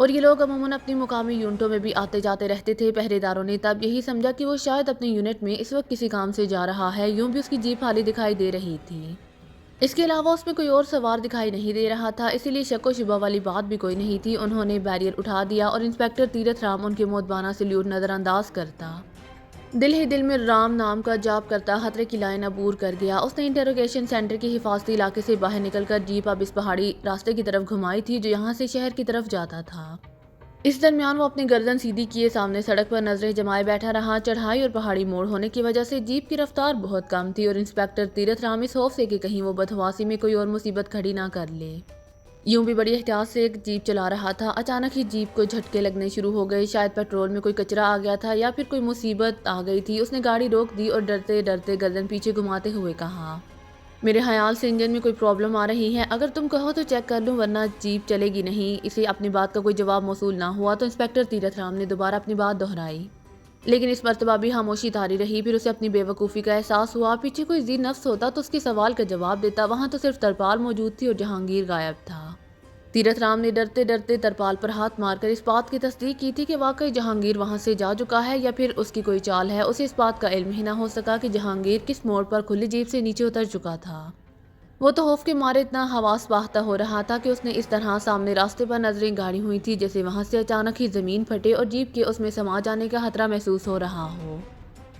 اور یہ لوگ عموماً اپنی مقامی یونٹوں میں بھی آتے جاتے رہتے تھے۔ پہرے داروں نے تب یہی سمجھا کہ وہ شاید اپنے یونٹ میں اس وقت کسی کام سے جا رہا ہے، یوں بھی اس کی جیپ خالی دکھائی دے رہی تھی۔ اس کے علاوہ اس میں کوئی اور سوار دکھائی نہیں دے رہا تھا، اسی لیے شک و شبہ والی بات بھی کوئی نہیں تھی۔ انہوں نے بیریئر اٹھا دیا اور انسپکٹر تیرتھ رام ان کے مؤدبانہ سلیوٹ نظر انداز کرتا دل ہی دل میں رام نام کا جاپ کرتا خطرے کی لائن عبور کر گیا۔ اس نے انٹروگیشن سینٹر کے حفاظتی علاقے سے باہر نکل کر جیپ اب اس پہاڑی راستے کی طرف گھمائی تھی جو یہاں سے شہر کی طرف جاتا تھا۔ اس درمیان وہ اپنی گردن سیدھی کیے سامنے سڑک پر نظریں جمائے بیٹھا رہا۔ چڑھائی اور پہاڑی موڑ ہونے کی وجہ سے جیپ کی رفتار بہت کم تھی اور انسپکٹر تیرتھ رام اس خوف سے کہ کہیں وہ بدحواسی میں کوئی اور مصیبت کھڑی نہ کر لے، یوں بھی بڑی احتیاط سے ایک جیپ چلا رہا تھا۔ اچانک ہی جیپ کو جھٹکے لگنے شروع ہو گئے، شاید پیٹرول میں کوئی کچرا آ گیا تھا یا پھر کوئی مصیبت آ گئی تھی۔ اس نے گاڑی روک دی اور ڈرتے ڈرتے گردن پیچھے گھماتے ہوئے کہا، میرے خیال سے انجن میں کوئی پرابلم آ رہی ہے، اگر تم کہو تو چیک کر لوں ورنہ جیپ چلے گی نہیں۔ اسے اپنی بات کا کوئی جواب موصول نہ ہوا تو انسپکٹر تیرتھ رام نے دوبارہ اپنی بات دہرائی، لیکن اس مرتبہ بھی خاموشی طاری رہی۔ پھر اسے اپنی بے وقوفی کا احساس ہوا، پیچھے کوئی ذی نفس ہوتا تو اس کے سوال کا جواب دیتا، وہاں تو صرف ترپال موجود تھی اور جہانگیر غائب تھا۔ تیرتھ رام نے ڈرتے ڈرتے ترپال پر ہاتھ مار کر اس بات کی تصدیق کی تھی کہ واقعی جہانگیر وہاں سے جا چکا ہے یا پھر اس کی کوئی چال ہے۔ اسے اس بات کا علم ہی نہ ہو سکا کہ جہانگیر کس موڑ پر کھلی جیپ سے نیچے اتر چکا تھا۔ وہ تو خوف کے مارے اتنا حواس باختہ ہو رہا تھا کہ اس نے اس طرح سامنے راستے پر نظریں گاڑی ہوئی تھی جیسے وہاں سے اچانک ہی زمین پھٹے اور جیپ کے اس میں سما جانے کا خطرہ محسوس ہو رہا ہو،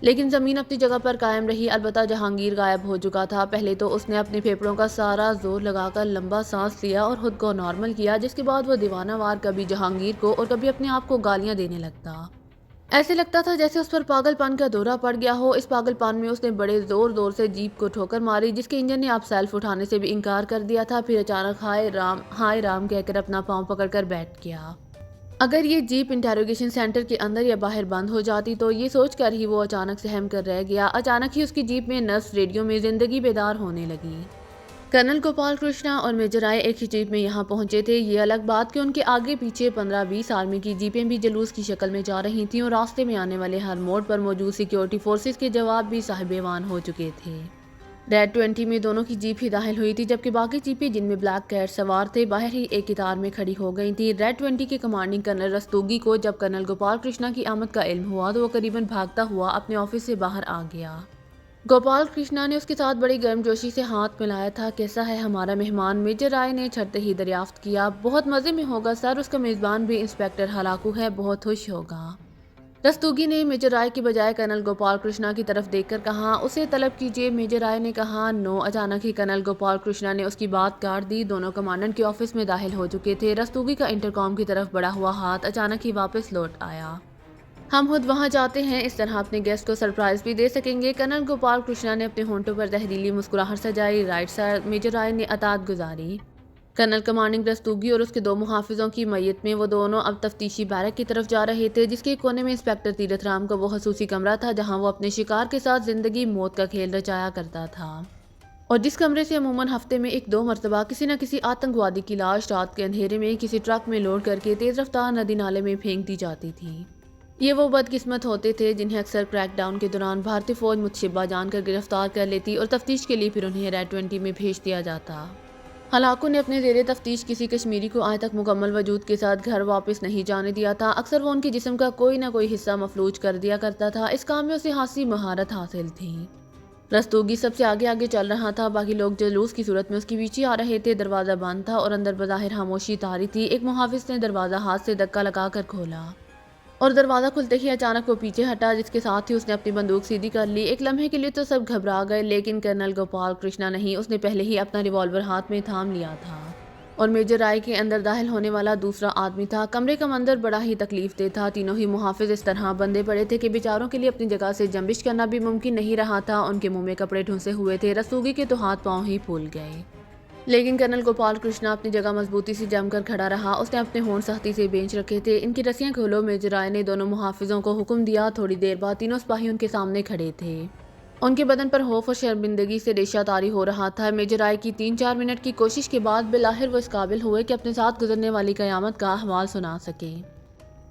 لیکن زمین اپنی جگہ پر قائم رہی۔ البتہ جہانگیر غائب ہو چکا تھا۔ پہلے تو اس نے اپنے پھیپھڑوں کا سارا زور لگا کر لمبا سانس لیا اور خود کو نارمل کیا، جس کے بعد وہ دیوانہ وار کبھی جہانگیر کو اور کبھی اپنے آپ کو گالیاں دینے لگتا۔ ایسے لگتا تھا جیسے اس پر پاگل پن کا دورہ پڑ گیا ہو۔ اس پاگل پن میں اس نے بڑے زور سے جیپ کو ٹھوکر ماری جس کے انجن نے اب سیلف اٹھانے سے بھی انکار کر دیا تھا۔ پھر اچانک ہائے رام کہہ کر اپنا پاؤں پکڑ کر بیٹھ گیا۔ اگر یہ جیپ انٹروگیشن سینٹر کے اندر یا باہر بند ہو جاتی تو یہ سوچ کر ہی وہ اچانک سہم کر رہ گیا۔ اچانک ہی اس کی جیپ میں نرس ریڈیو میں زندگی بیدار ہونے لگی۔ کرنل گوپال کرشنا اور میجر رائے ایک ہی جیپ میں یہاں پہنچے تھے۔ یہ الگ بات کہ ان کے آگے پیچھے 15-20 آرمی کی جیپیں بھی جلوس کی شکل میں جا رہی تھیں اور راستے میں آنے والے ہر موڑ پر موجود سیکیورٹی فورسز کے جواب بھی صاحب ایوان ہو چکے تھے۔ ریڈ 20 میں دونوں کی جیپ ہی داخل ہوئی تھی، جبکہ باقی جیپیں جن میں بلیک کیٹ سوار تھے باہر ہی ایک قطار میں کھڑی ہو گئی تھیں۔ ریڈ 20 کے کمانڈنگ کرنل رستوگی کو جب کرنل گوپال کرشنا کی آمد کا علم ہوا تو وہ قریباً بھاگتا ہوا اپنے آفس سے باہر آ گیا۔ گوپال کرشنا نے اس کے ساتھ بڑی گرم جوشی سے ہاتھ ملایا تھا۔ کیسا ہے ہمارا مہمان؟ میجر رائے نے چھڑتے ہی دریافت کیا۔ بہت مزے میں ہوگا سر، اس کا میزبان بھی انسپکٹر ہلاکو ہے، بہت خوش ہوگا۔ رستوگی نے میجر رائے کی بجائے کرنل گوپال کرشنا کی طرف دیکھ کر کہا، اسے طلب کیجیے۔ میجر رائے نے کہا، نو۔ اچانک ہی کرنل گوپال کرشنا نے اس کی بات کاٹ دی۔ دونوں کمانڈنٹ کے آفس میں داخل ہو چکے تھے۔ رستوگی کا انٹرکام کی طرف بڑھا ہوا ہاتھ اچانک ہی واپس لوٹ آیا۔ ہم خود وہاں جاتے ہیں، اس طرح اپنے گیسٹ کو سرپرائز بھی دے سکیں گے۔ کرنل گوپال کرشنا نے اپنے ہونٹوں پر زہریلی مسکراہٹ سجائی۔ رائٹ سر، میجر رائے نے اطاعت گزاری۔ کرنل کمانڈنگ رستوگی اور اس کے 2 محافظوں کی میت میں وہ دونوں اب تفتیشی بیرک کی طرف جا رہے تھے، جس کے کونے میں انسپکٹر تیرتھ رام کا وہ خصوصی کمرہ تھا جہاں وہ اپنے شکار کے ساتھ زندگی موت کا کھیل رچایا کرتا تھا، اور جس کمرے سے عموماً ہفتے میں 1-2 مرتبہ کسی نہ کسی آتنکوادی کی لاش رات کے اندھیرے میں کسی ٹرک میں لوڈ کر کے تیز رفتار ندی نالے میں پھینک دی جاتی تھی۔ یہ وہ بدقسمت ہوتے تھے جنہیں اکثر کریک ڈاؤن کے دوران بھارتی فوج متشبہ جان کر گرفتار کر لیتی اور تفتیش کے لیے پھر انہیں ریڈ 20 میں بھیج دیا جاتا۔ ہلاکو نے اپنے زیر تفتیش کسی کشمیری کو آج تک مکمل وجود کے ساتھ گھر واپس نہیں جانے دیا تھا۔ اکثر وہ ان کے جسم کا کوئی نہ کوئی حصہ مفلوج کر دیا کرتا تھا۔ اس کام میں اسے خاصی مہارت حاصل تھی۔ رستوگی سب سے آگے چل رہا تھا، باقی لوگ جلوس کی صورت میں اس کے پیچھے آ رہے تھے۔ دروازہ بند تھا اور اندر بظاہر خاموشی طاری تھی۔ ایک محافظ نے دروازہ ہاتھ سے دھکا لگا کر کھولا اور دروازہ کھلتے ہی اچانک وہ پیچھے ہٹا، جس کے ساتھ ہی اس نے اپنی بندوق سیدھی کر لی۔ ایک لمحے کے لیے تو سب گھبرا گئے، لیکن کرنل گوپال کرشنا نہیں، اس نے پہلے ہی اپنا ریوالور ہاتھ میں تھام لیا تھا اور میجر رائے کے اندر داخل ہونے والا دوسرا آدمی تھا۔ کمرے کا منظر بڑا ہی تکلیف دہ تھا۔ تینوں ہی محافظ اس طرح بندھے پڑے تھے کہ بیچاروں کے لیے اپنی جگہ سے جنبش کرنا بھی ممکن نہیں رہا تھا۔ ان کے منہ میں کپڑے ٹھونسے ہوئے تھے۔ رستوگی کے تو ہاتھ پاؤں ہی پھول گئے، لیکن کرنل گوپال کرشنا اپنی جگہ مضبوطی سے جم کر کھڑا رہا۔ اس نے اپنے ہونٹ سختی سے بینچ رکھے تھے۔ ان کی رسیاں کھولو، میجر رائے نے دونوں محافظوں کو حکم دیا۔ تھوڑی دیر بعد تینوں سپاہی ان کے سامنے کھڑے تھے۔ ان کے بدن پر خوف اور شرمندگی سے ریشہ طاری ہو رہا تھا۔ میجر رائے کی 3-4 منٹ کی کوشش کے بعد بالآخر وہ اس قابل ہوئے کہ اپنے ساتھ گزرنے والی قیامت کا احوال سنا سکے۔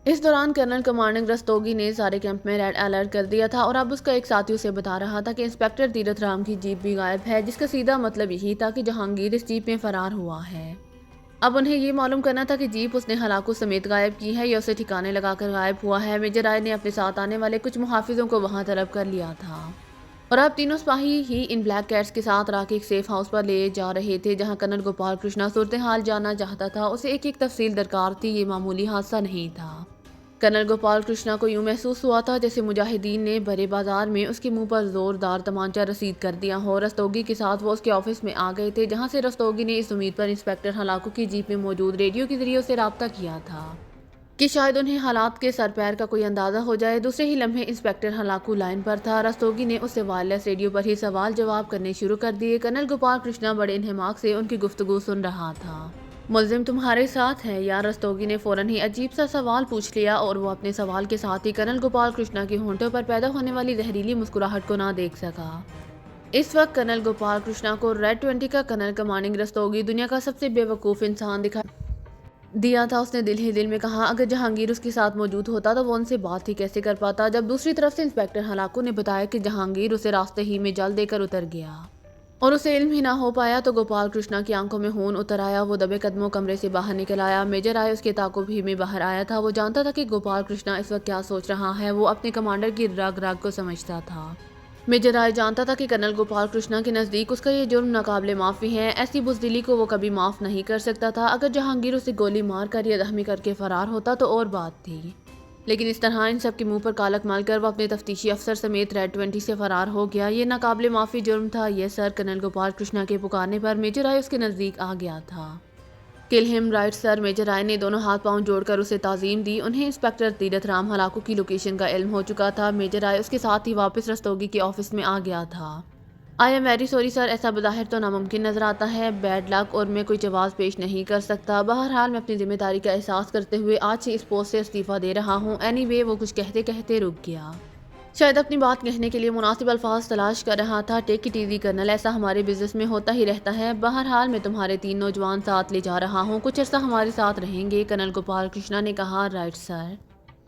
اس دوران کرنل کمانڈنگ رستوگی نے سارے کیمپ میں ریڈ الرٹ کر دیا تھا اور اب اس کا ایک ساتھی اسے بتا رہا تھا کہ انسپکٹر تیرتھ رام کی جیپ بھی غائب ہے، جس کا سیدھا مطلب یہی تھا کہ جہانگیر اس جیپ میں فرار ہوا ہے۔ اب انہیں یہ معلوم کرنا تھا کہ جیپ اس نے ہلاکو سمیت غائب کی ہے یا اسے ٹھکانے لگا کر غائب ہوا ہے۔ میجر رائے نے اپنے ساتھ آنے والے کچھ محافظوں کو وہاں طلب کر لیا تھا اور اب تینوں سپاہی ہی ان بلیک کیٹس کے ساتھ راہ کے ایک سیف ہاؤس پر لے جا رہے تھے جہاں کرنل گوپال کرشنا صورتحال جاننا چاہتا تھا۔ اسے ایک ایک تفصیل درکار تھی، یہ معمولی حادثہ نہیں تھا۔ کرنل گوپال کرشنا کو یوں محسوس ہوا تھا جیسے مجاہدین نے بڑے بازار میں اس کے منہ پر زوردار تمانچہ رسید کر دیا ہو۔ رستوگی کے ساتھ وہ اس کے آفس میں آ گئے تھے جہاں سے رستوگی نے اس امید پر انسپکٹر ہلاکو کی جیپ میں موجود ریڈیو کے ذریعے اسے رابطہ کیا تھا کہ شاید انہیں حالات کے سر پیر کا کوئی اندازہ ہو جائے۔ دوسرے ہی لمحے انسپکٹر ہلاکو لائن پر تھا۔ رستوگی نے اس سے وائرلیس ریڈیو پر ہی سوال جواب کرنے شروع کر دیے۔ کرنل گوپال کرشنا بڑے انہماک سے ان کی گفتگو سن رہا تھا۔ ملزم تمہارے ساتھ ہے یا؟ رستوگی نے فوراً ہی عجیب سا سوال پوچھ لیا اور وہ اپنے سوال کے ساتھ ہی کرنل گوپال کرشنا کے ہونٹوں پر پیدا ہونے والی زہریلی مسکراہٹ کو نہ دیکھ سکا۔ اس وقت کرنل گوپال کرشنا کو ریڈ 20 کا کرنل کمانڈنگ رستوگی دنیا کا سب سے بے وقوف انسان دکھائی دیا تھا۔ اس نے دل ہی دل میں کہا اگر جہانگیر اس کے ساتھ موجود ہوتا تو وہ ان سے بات ہی کیسے کر پاتا، جب دوسری طرف سے انسپکٹر ہلاکو نے بتایا کہ جہانگیر اسے راستے ہی میں جل دے کر اتر گیا اور اسے علم ہی نہ ہو پایا تو گوپال کرشنا کی آنکھوں میں خون اتر آیا۔ وہ دبے قدموں کمرے سے باہر نکل آیا۔ میجر رائے اس کے تعاقب ہی میں باہر آیا تھا۔ وہ جانتا تھا کہ گوپال کرشنا اس وقت کیا سوچ رہا ہے۔ وہ اپنے کمانڈر کی رگ رگ کو سمجھتا تھا۔ میجر رائے جانتا تھا کہ کرنل گوپال کرشنا کے نزدیک اس کا یہ جرم ناقابل معافی ہے۔ ایسی بزدلی کو وہ کبھی معاف نہیں کر سکتا تھا۔ اگر جہانگیر اسے گولی مار کر یا زخمی کر کے فرار ہوتا تو اور بات تھی، لیکن اس طرح ان سب کے منہ پر کالک مال کر وہ اپنے تفتیشی افسر سمیت ریڈ 20 سے فرار ہو گیا۔ یہ ناقابل معافی جرم تھا۔ یہ سر کرنل گوپال کرشنا کے پکارنے پر میجر رائے اس کے نزدیک آ گیا تھا۔ کل ہم رائٹ سر۔ میجر رائے نے دونوں ہاتھ پاؤں جوڑ کر اسے تعظیم دی۔ انہیں انسپکٹر تیرتھ رام ہلاکو کی لوکیشن کا علم ہو چکا تھا۔ میجر رائے اس کے ساتھ ہی واپس رستوگی کے آفس میں آ گیا تھا۔ I am very sorry sir, ایسا بظاہر تو ناممکن نظر آتا ہے، بیڈ لک اور میں کوئی جواز پیش نہیں کر سکتا۔ بہرحال میں اپنی ذمہ داری کا احساس کرتے ہوئے آج سے اس پوسٹ سے استعفیٰ دے رہا ہوں۔ اینی وے وہ کچھ کہتے کہتے رک گیا، شاید اپنی بات کہنے کے لیے مناسب الفاظ تلاش کر رہا تھا۔ ٹیک اٹ ایزی کرنل، ایسا ہمارے بزنس میں ہوتا ہی رہتا ہے۔ بہرحال میں تمہارے 3 نوجوان ساتھ لے جا رہا ہوں، کچھ عرصہ ہمارے ساتھ رہیں گے۔ کرنل گوپال کرشنا نے کہا رائٹ سر۔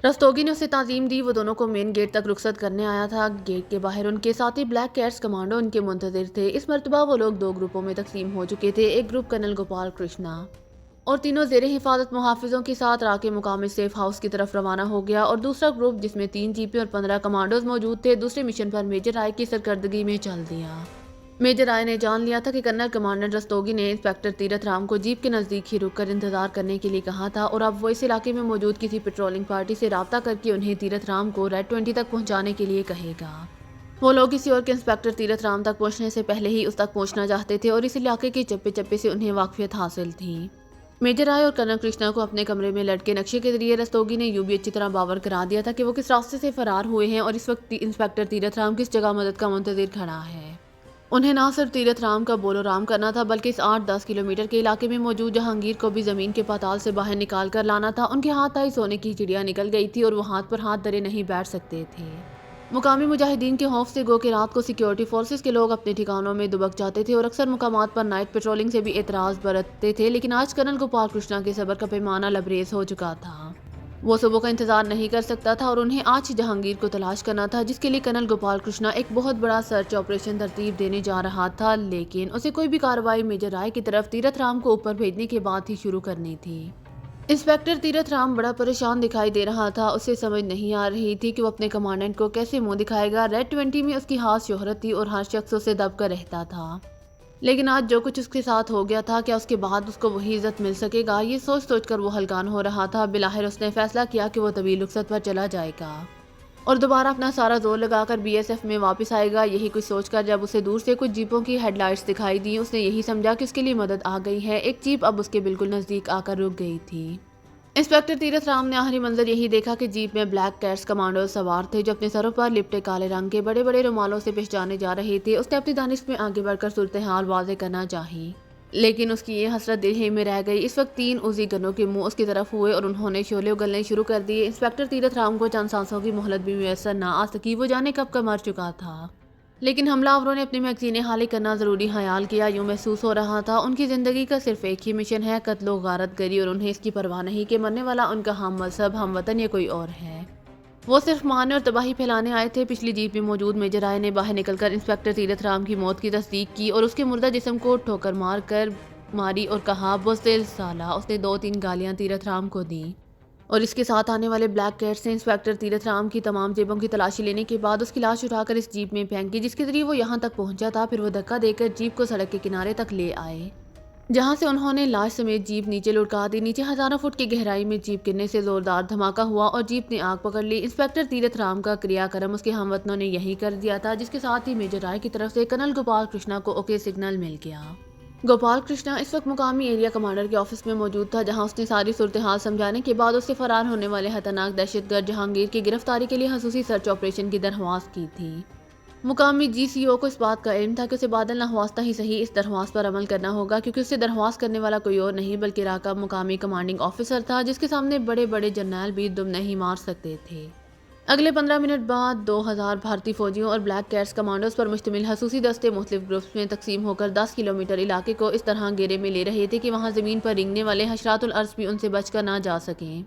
رستوگی نے اسے تعظیم دی۔ وہ دونوں کو مین گیٹ تک رخصت کرنے آیا تھا۔ گیٹ کے باہر ان کے ساتھی بلیک کیٹس کمانڈو ان کے منتظر تھے۔ اس مرتبہ وہ لوگ 2 گروپوں میں تقسیم ہو چکے تھے۔ ایک گروپ کرنل گوپال کرشنا اور تینوں زیر حفاظت محافظوں کے ساتھ راہ کے مقامی سیف ہاؤس کی طرف روانہ ہو گیا اور دوسرا گروپ جس میں 3 جیپیں اور 15 کمانڈوز موجود تھے دوسرے مشن پر میجر رائے کی سرکردگی میں چل دیا۔ میجر رائے نے جان لیا تھا کہ کرنل کمانڈر رستوگی نے انسپکٹر تیرتھ رام کو جیپ کے نزدیک ہی رک کر انتظار کرنے کے لیے کہا تھا اور اب وہ اس علاقے میں موجود کسی پیٹرولنگ پارٹی سے رابطہ کر کے انہیں تیرتھ رام کو ریڈ 20 تک پہنچانے کے لیے کہے گا۔ وہ لوگ کسی اور کے انسپکٹر تیرتھ رام تک پہنچنے سے پہلے ہی اس تک پہنچنا چاہتے تھے اور اس علاقے کے چپے چپے سے انہیں واقفیت حاصل تھی۔ میجر رائے اور کرنل کرشنا کو اپنے کمرے میں لٹکے نقشے کے ذریعے رستوگی نے یوں بھی اچھی طرح باور کرا دیا تھا کہ وہ کس راستے سے فرار ہوئے ہیں اور اس وقت انسپکٹر تیرتھ رام کس جگہ مدد کا منتظر کھڑا ہے۔ انہیں نہ صرف تیرتھ رام کا بول و رام کرنا تھا بلکہ اس 8-10 کلومیٹر کے علاقے میں موجود جہانگیر کو بھی زمین کے پاتال سے باہر نکال کر لانا تھا۔ ان کے ہاتھ آئی سونے کی چڑیا نکل گئی تھی اور وہ ہاتھ پر ہاتھ دھرے نہیں بیٹھ سکتے تھے۔ مقامی مجاہدین کے خوف سے گو کہ رات کو سیکیورٹی فورسز کے لوگ اپنے ٹھکانوں میں دبک جاتے تھے اور اکثر مقامات پر نائٹ پیٹرولنگ سے بھی اعتراض برتتے تھے، لیکن آج کرنل گوپال کرشنا کے صبر کا پیمانہ لبریز ہو چکا تھا۔ وہ صبح کا انتظار نہیں کر سکتا تھا اور انہیں آج ہی جہانگیر کو تلاش کرنا تھا جس کے لیے کرنل گوپال کرشنا ایک بہت بڑا سرچ آپریشن ترتیب دینے جا رہا تھا، لیکن اسے کوئی بھی کارروائی میجر رائے کی طرف تیرتھ رام کو اوپر بھیجنے کے بعد ہی شروع کرنی تھی۔ انسپکٹر تیرتھ رام بڑا پریشان دکھائی دے رہا تھا۔ اسے سمجھ نہیں آ رہی تھی کہ وہ اپنے کمانڈنٹ کو کیسے منہ دکھائے گا۔ ریڈ 20 میں اس کی خاص شہرت تھی اور ہر شخص اسے دب کر رہتا تھا، لیکن آج جو کچھ اس کے ساتھ ہو گیا تھا کیا اس کے بعد اس کو وہی عزت مل سکے گا؟ یہ سوچ سوچ کر وہ ہلکان ہو رہا تھا۔ بالآخر اس نے فیصلہ کیا کہ وہ طویل رخصت پر چلا جائے گا اور دوبارہ اپنا سارا زور لگا کر BSF میں واپس آئے گا۔ یہی کچھ سوچ کر جب اسے دور سے کچھ جیپوں کی ہیڈ لائٹس دکھائی دیں اس نے یہی سمجھا کہ اس کے لیے مدد آ گئی ہے۔ ایک جیپ اب اس کے بالکل نزدیک آ کر رک گئی تھی۔ انسپکٹر تیرتھ رام نے آخری منظر یہی دیکھا کہ جیپ میں بلیک کیٹس کمانڈو سوار تھے جو اپنے سروں پر لپٹے کالے رنگ کے بڑے بڑے رومالوں سے پیش جانے جا رہے تھے۔ اس نے اپنی دانش میں آگے بڑھ کر صورتحال واضح کرنا چاہی، لیکن اس کی یہ حسرت دل ہی میں رہ گئی۔ اس وقت 3 عزی گنوں کے منہ اس کی طرف ہوئے اور انہوں نے شعلے اگلنے شروع کر دیے۔ انسپکٹر تیرتھ رام کو چند سانسوں کی مہلت بھی میسر نہ آ سکی، وہ جانے کب کا مر چکا تھا، لیکن حملہ آوروں نے اپنے میگزینیں خالی کرنا ضروری خیال کیا۔ یوں محسوس ہو رہا تھا ان کی زندگی کا صرف ایک ہی مشن ہے، قتل و غارت گری، اور انہیں اس کی پرواہ نہیں کہ مرنے والا ان کا ہم مذہب، ہم وطن یا کوئی اور ہے۔ وہ صرف مارنے اور تباہی پھیلانے آئے تھے۔ پچھلی جیپ میں موجود میجر رائے نے باہر نکل کر انسپکٹر تیرتھ رام کی موت کی تصدیق کی اور اس کے مردہ جسم کو ٹھوکر مار کر ماری اور کہا بزدل سالہ۔ اس نے 2-3 گالیاں تیرتھ رام کو دیں اور اس کے ساتھ آنے والے بلیک کیٹس نے انسپکٹر تیرتھ رام کی تمام جیبوں کی تلاشی لینے کے بعد اس کی لاش اٹھا کر اس جیپ میں پھینکی جس کے ذریعے وہ یہاں تک پہنچا تھا۔ پھر وہ دھکا دے کر جیپ کو سڑک کے کنارے تک لے آئے جہاں سے انہوں نے لاش سمیت جیپ نیچے لٹکا دی۔ نیچے ہزاروں فٹ کی گہرائی میں جیپ گرنے سے زوردار دھماکہ ہوا اور جیپ نے آگ پکڑ لی۔ انسپکٹر تیرتھ رام کا کریا کرم اس کے ہم وطنوں نے یہی کر دیا تھا، جس کے ساتھ ہی میجر رائے کی طرف سے کرنل گوپال کرشنا کو اوکے سگنل مل گیا۔ گوپال کرشنا اس وقت مقامی ایریا کمانڈر کے آفس میں موجود تھا، جہاں اس نے ساری صورتحال سمجھانے کے بعد اس سے فرار ہونے والے خطرناک دہشت گرد جہانگیر کی گرفتاری کے لیے خصوصی سرچ آپریشن کی درخواست کی تھی۔ مقامی جی سی او کو اس بات کا علم تھا کہ اسے بادل نخواستہ ہی صحیح اس درخواست پر عمل کرنا ہوگا، کیونکہ اس سے درخواست کرنے والا کوئی اور نہیں بلکہ راکب مقامی کمانڈنگ آفیسر تھا، جس کے سامنے بڑے بڑے جرنیل بھی دم نہیں مار سکتے تھے۔ اگلے 15 منٹ بعد 2000 بھارتی فوجیوں اور بلیک کیٹس کمانڈوز پر مشتمل خصوصی دستے مختلف گروپس میں تقسیم ہو کر 10 کلومیٹر علاقے کو اس طرح گھیرے میں لے رہے تھے کہ وہاں زمین پر رینگنے والے حشرات الارض بھی ان سے بچ کر نہ جا سکیں۔